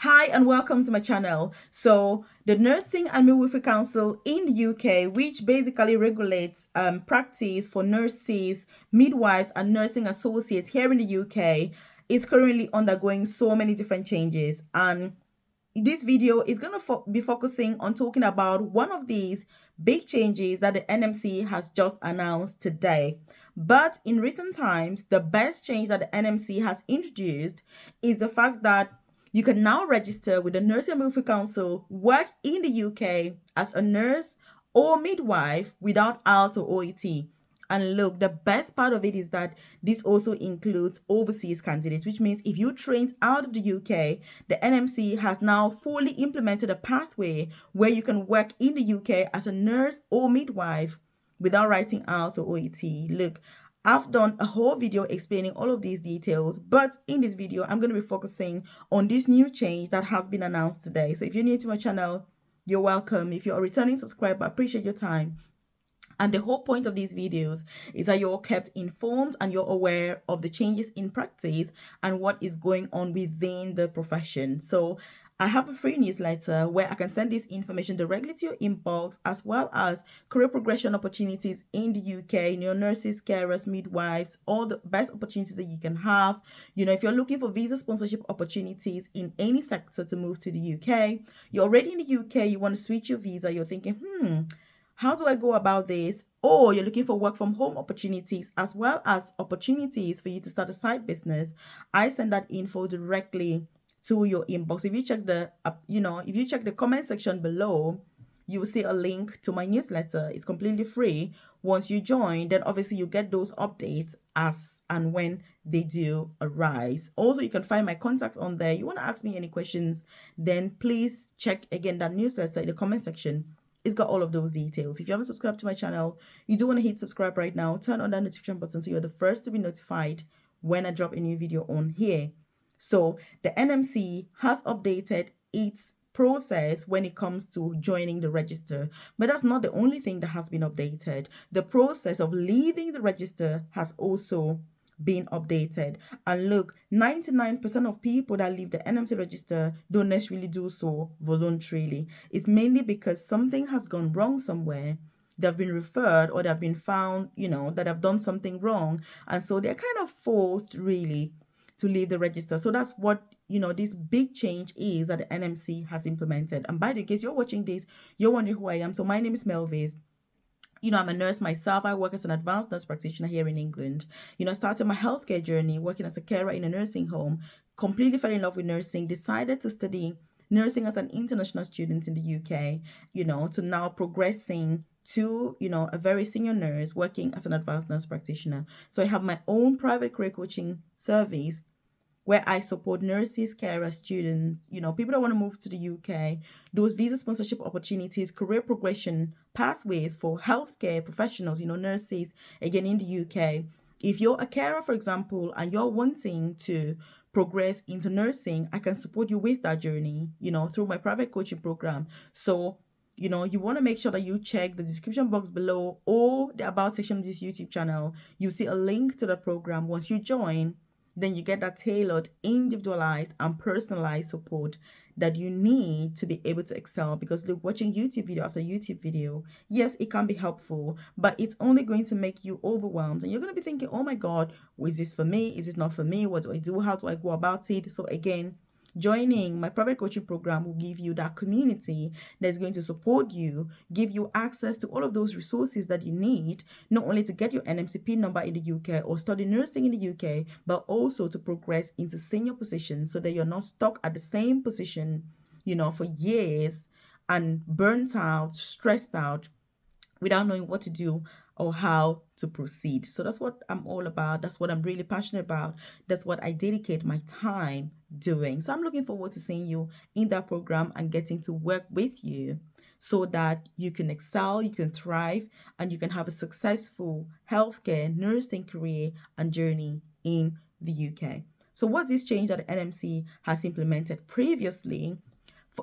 Hi and welcome to my channel. So the Nursing and Midwifery Council in the UK, which basically regulates practice for nurses, midwives and nursing associates here in the UK, is currently undergoing so many different changes. And this video is going to be focusing on talking about one of these big changes that the NMC has just announced today. But in recent times, the best change that the NMC has introduced is the fact that you can now register with the Nursing and Midwifery Council, work in the UK as a nurse or midwife without IELTS or OET. And look, the best part of it is that this also includes overseas candidates, which means if you trained out of the UK, the NMC has now fully implemented a pathway where you can work in the UK as a nurse or midwife without writing IELTS or OET. Look, I've done a whole video explaining all of these details, but in this video, I'm going to be focusing on this new change that has been announced today. So if you're new to my channel, you're welcome. If you're a returning subscriber, I appreciate your time. And the whole point of these videos is that you're kept informed and you're aware of the changes in practice and what is going on within the profession. So I have a free newsletter where I can send this information directly to your inbox, as well as career progression opportunities in the UK, nurses, carers, midwives, all the best opportunities that you can have. If you're looking for visa sponsorship opportunities in any sector to move to the UK, you're already in the UK, you want to switch your visa, you're thinking, how do I go about this? Or you're looking for work from home opportunities, as well as opportunities for you to start a side business. I send that info directly to your inbox. If you check the comment section below, you will see a link to my newsletter. It's completely free. Once you join, then obviously you get those updates as and when they do arise. Also, you can find my contacts on there. You want to ask me any questions, then please check again that newsletter in the comment section. It's got all of those details. If you haven't subscribed to my channel, you do want to hit subscribe right now. Turn on that notification button so you're the first to be notified when I drop a new video on here. So the NMC has updated its process when it comes to joining the register, but that's not the only thing that has been updated. The process of leaving the register has also being updated. And look, 99% of people that leave the NMC register don't necessarily do so voluntarily. It's mainly because something has gone wrong somewhere. They've been referred or they've been found, that have done something wrong. And so they're kind of forced really to leave the register. So that's what this big change is that the NMC has implemented. And by the case you're watching this, you're wondering who I am. So my name is MIDWIVES. I'm a nurse myself. I work as an advanced nurse practitioner here in England. Started my healthcare journey working as a carer in a nursing home, completely fell in love with nursing, decided to study nursing as an international student in the UK, to now progressing to, a very senior nurse working as an advanced nurse practitioner. So I have my own private career coaching service where I support nurses, carers, students, people that want to move to the UK, those visa sponsorship opportunities, career progression pathways for healthcare professionals, nurses, again, in the UK. If you're a carer, for example, and you're wanting to progress into nursing, I can support you with that journey, through my private coaching program. So, you want to make sure that you check the description box below or the about section of this YouTube channel. You see a link to the program. Once you join, then you get that tailored, individualized, and personalized support that you need to be able to excel. Because look, watching YouTube video after YouTube video, yes, it can be helpful, but it's only going to make you overwhelmed. And you're going to be thinking, oh my God, is this for me? Is this not for me? What do I do? How do I go about it? So again, joining my private coaching program will give you that community that's going to support you, give you access to all of those resources that you need, not only to get your NMC number in the UK or study nursing in the UK, but also to progress into senior positions so that you're not stuck at the same position, for years and burnt out, stressed out, without knowing what to do or how to proceed. So that's what I'm all about. That's what I'm really passionate about. That's what I dedicate my time doing. So I'm looking forward to seeing you in that program and getting to work with you so that you can excel, you can thrive, and you can have a successful healthcare nursing career and journey in the UK. So what's this change that the NMC has implemented previously?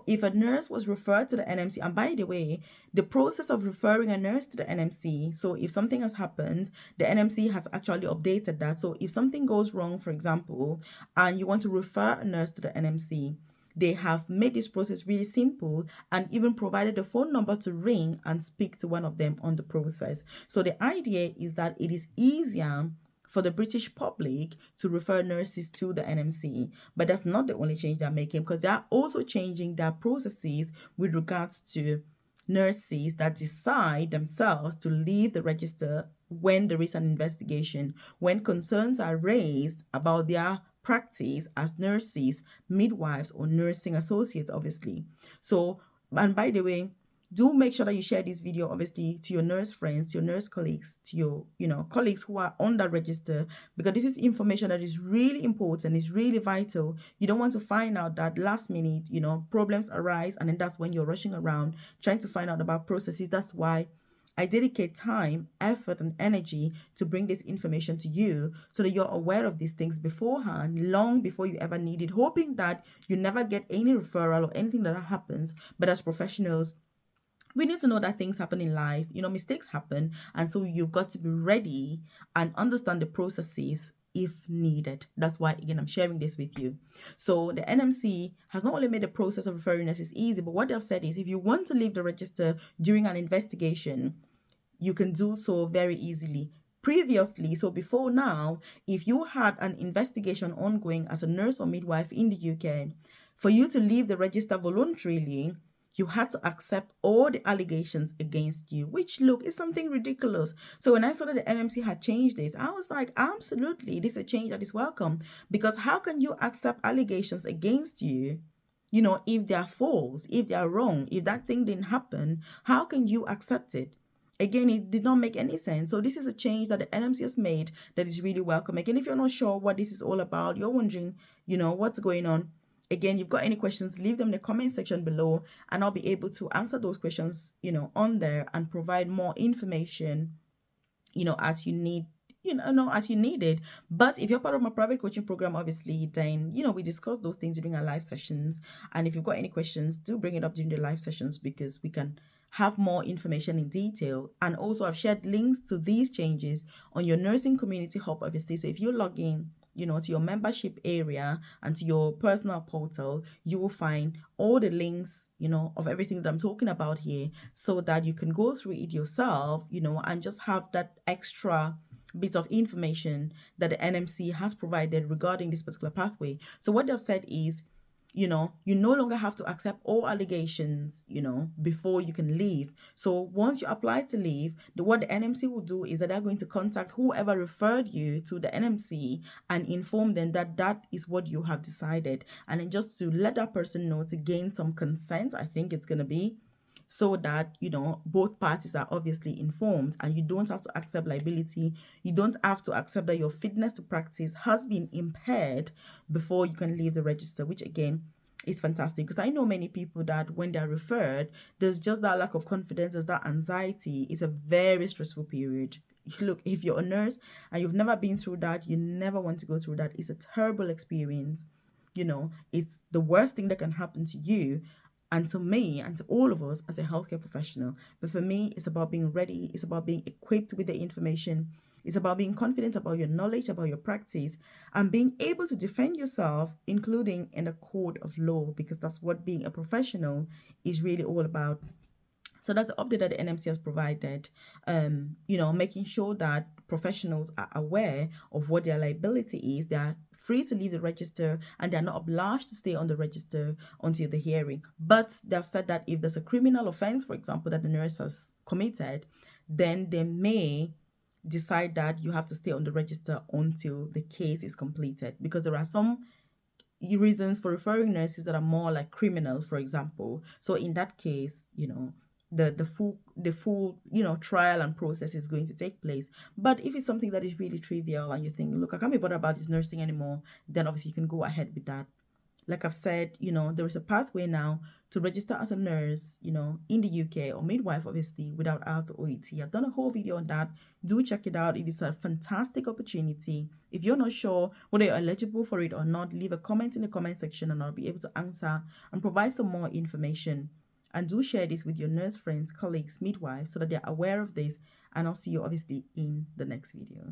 If a nurse was referred to the NMC, and by the way, the process of referring a nurse to the NMC, so if something has happened, the NMC has actually updated that. So if something goes wrong, for example, and you want to refer a nurse to the NMC, They have made this process really simple and even provided a phone number to ring and speak to one of them on the process. So the idea is that it is easier for the British public to refer nurses to the NMC. But that's not the only change they're making, because they are also changing their processes with regards to nurses that decide themselves to leave the register when there is an investigation, when concerns are raised about their practice as nurses, midwives, or nursing associates, obviously. So, and by the way, do make sure that you share this video obviously to your nurse friends, your nurse colleagues, to your colleagues who are on that register, because this is information that is really important, is really vital. You don't want to find out that last minute problems arise, and then that's when you're rushing around trying to find out about processes. That's why I dedicate time, effort, and energy to bring this information to you so that you're aware of these things beforehand, long before you ever need it, hoping that you never get any referral or anything that happens. But as professionals, we need to know that things happen in life, mistakes happen. And so you've got to be ready and understand the processes if needed. That's why, again, I'm sharing this with you. So the NMC has not only made the process of referring nurses easy, but what they've said is if you want to leave the register during an investigation, you can do so very easily. Previously, so before now, if you had an investigation ongoing as a nurse or midwife in the UK, for you to leave the register voluntarily, you had to accept all the allegations against you, which, look, is something ridiculous. So when I saw that the NMC had changed this, I was like, absolutely, this is a change that is welcome. Because how can you accept allegations against you, if they are false, if they are wrong, if that thing didn't happen, how can you accept it? Again, it did not make any sense. So this is a change that the NMC has made that is really welcome. Again, if you're not sure what this is all about, you're wondering, what's going on, again, you've got any questions, leave them in the comment section below, and I'll be able to answer those questions, on there, and provide more information, as you need, as you need it. But if you're part of my private coaching program, obviously, then, we discuss those things during our live sessions. And if you've got any questions, do bring it up during the live sessions, because we can have more information in detail. And also, I've shared links to these changes on your nursing community hub, obviously. So if you log in, to your membership area and to your personal portal, you will find all the links, of everything that I'm talking about here, so that you can go through it yourself, and just have that extra bit of information that the NMC has provided regarding this particular pathway. So what they've said is, you no longer have to accept all allegations, before you can leave. So once you apply to leave, what the NMC will do is that they're going to contact whoever referred you to the NMC and inform them that that is what you have decided. And then just to let that person know, to gain some consent, I think it's going to be, so that both parties are obviously informed, and you don't have to accept liability. You don't have to accept that your fitness to practice has been impaired before you can leave the register, which again is fantastic, because I know many people that when they're referred, there's just that lack of confidence, there's that anxiety. It's a very stressful period. Look, if you're a nurse and you've never been through that, you never want to go through that. It's a terrible experience. It's the worst thing that can happen to you and to me and to all of us as a healthcare professional. But for me, it's about being ready. It's about being equipped with the information. It's about being confident about your knowledge, about your practice, and being able to defend yourself, including in a court of law, because that's what being a professional is really all about. So that's the update that the NMC has provided, making sure that professionals are aware of what their liability is. They are free to leave the register, and they're not obliged to stay on the register until the hearing. But they've said that if there's a criminal offense, for example, that the nurse has committed, then they may decide that you have to stay on the register until the case is completed, because there are some reasons for referring nurses that are more like criminal, for example. So in that case, the full trial and process is going to take place. But if it's something that is really trivial and you think, look, I can't be bothered about this nursing anymore, then obviously you can go ahead with that. Like I've said, there is a pathway now to register as a nurse, in the UK, or midwife, obviously, without IELTS or OET. I've done a whole video on that. Do check it out. It is a fantastic opportunity. If you're not sure whether you're eligible for it or not, leave a comment in the comment section and I'll be able to answer and provide some more information. And do share this with your nurse friends, colleagues, midwives, so that they're aware of this. And I'll see you obviously in the next video.